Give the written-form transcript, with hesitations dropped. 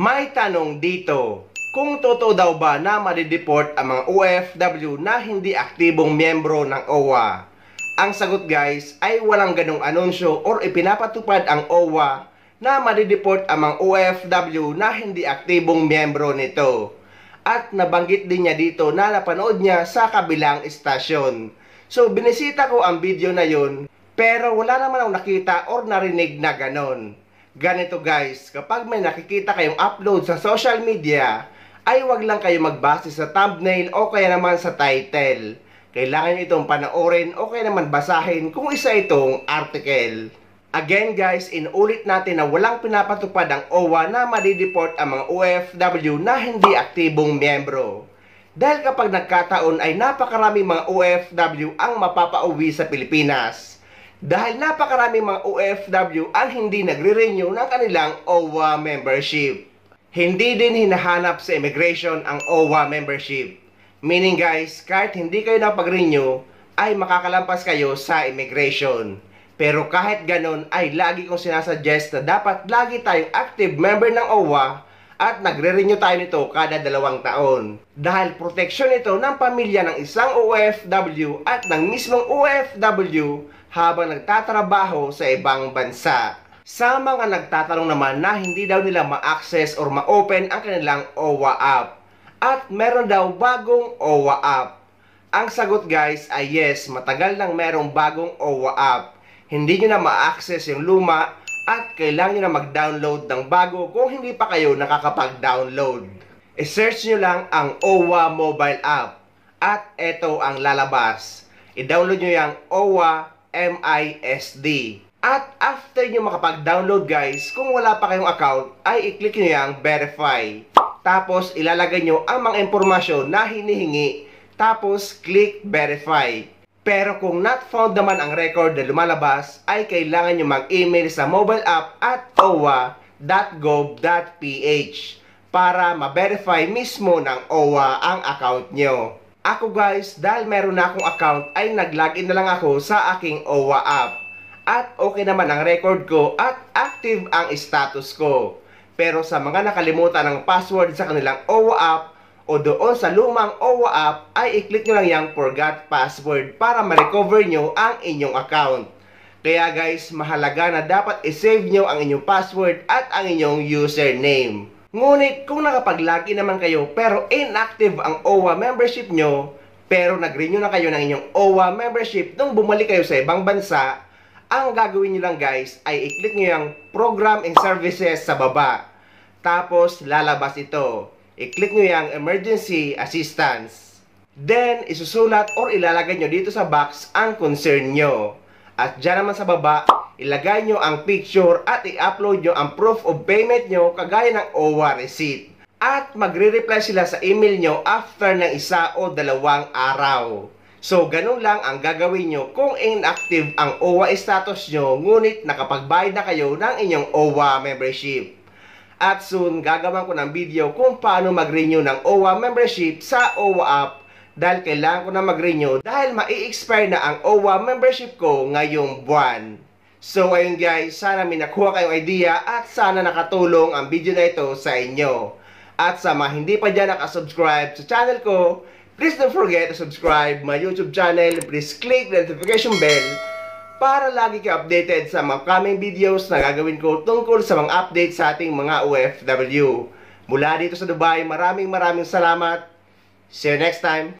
May tanong dito, kung totoo daw ba na madideport ang mga OFW na hindi aktibong miyembro ng OWA? Ang sagot guys ay walang ganong anunsyo or ipinapatupad ang OWA na madideport ang mga OFW na hindi aktibong miyembro nito. At nabanggit din niya dito na napanood niya sa kabilang istasyon. So binisita ko ang video na yun, pero wala naman akong nakita or narinig na ganon. Ganito guys, kapag may nakikita kayong upload sa social media, ay wag lang kayo magbase sa thumbnail o kaya naman sa title. Kailangan nyo itong panoorin o kaya naman basahin kung isa itong article. Again guys, inulit natin na walang pinapatupad ang OWA na madideport ang mga OFW na hindi aktibong miyembro. Dahil kapag nagkataon ay napakaraming mga OFW ang mapapauwi sa Pilipinas. Dahil napakaraming mga OFW ang hindi nagre-renew ng kanilang OWA membership. Hindi din hinahanap sa immigration ang OWA membership. Meaning guys, kahit hindi kayo napag-renew, ay makakalampas kayo sa immigration. Pero kahit ganon ay lagi kong sinasuggest na dapat lagi tayong active member ng OWA at nagre-renew tayo nito kada 2 taon. Dahil proteksyon ito ng pamilya ng isang OFW at ng mismong OFW habang nagtatrabaho sa ibang bansa. Sa mga nagtatanong naman na hindi daw nila ma-access or ma-open ang kanilang OWA app at meron daw bagong OWA app. Ang sagot guys ay yes, matagal nang merong bagong OWA app. Hindi nyo na ma-access yung luma at kailangan nyo na mag-download ng bago kung hindi pa kayo nakakapag-download. I-search nyo lang ang OWA mobile app at eto ang lalabas. I-download nyo yung OWA MISD. At after nyo makapag-download guys, kung wala pa kayong account, ay i-click nyo yung verify. Tapos ilalagay nyo ang mga impormasyon na hinihingi. Tapos click verify. Pero kung not found naman ang record na lumalabas, ay kailangan nyo mag-email sa mobile app at owa.gov.ph para ma-verify mismo ng OWA ang account nyo. Ako guys, dahil meron na akong account, ay nag-login na lang ako sa aking OWA app. At okay naman ang record ko at active ang status ko. Pero sa mga nakalimutan ng password sa kanilang OWA app o doon sa lumang OWA app, ay i-click nyo lang yung forgot password para ma-recover nyo ang inyong account. Kaya guys, mahalaga na dapat i-save nyo ang inyong password at ang inyong username. Ngunit kung nakapag-login naman kayo pero inactive ang OWA membership nyo, pero nag-renew na kayo ng inyong OWA membership nung bumalik kayo sa ibang bansa, ang gagawin nyo lang guys ay i-click nyo yung Program and Services sa baba. Tapos lalabas ito. I-click nyo yung Emergency Assistance. Then isusulat or ilalagay nyo dito sa box ang concern nyo. At dyan naman sa baba, ilagay nyo ang picture at i-upload nyo ang proof of payment nyo kagaya ng OWA receipt. At magre-reply sila sa email nyo after ng 1 o 2 araw. So, ganun lang ang gagawin nyo kung inactive ang OWA status nyo, ngunit nakapagbayad na kayo ng inyong OWA membership. At soon, gagawan ko ng video kung paano mag-renew ng OWA membership sa OWA app dahil kailangan ko na mag-renew dahil mai-expire na ang OWA membership ko ngayong buwan. So, ayun guys, sana may nakuha kayong idea at sana nakatulong ang video na ito sa inyo. At sa mga hindi pa dyan nakasubscribe sa channel ko, please don't forget to subscribe my YouTube channel. Please click the notification bell para lagi kayo updated sa mga upcoming videos na gagawin ko tungkol sa mga updates sa ating mga OFW. Mula dito sa Dubai, maraming salamat. See you next time.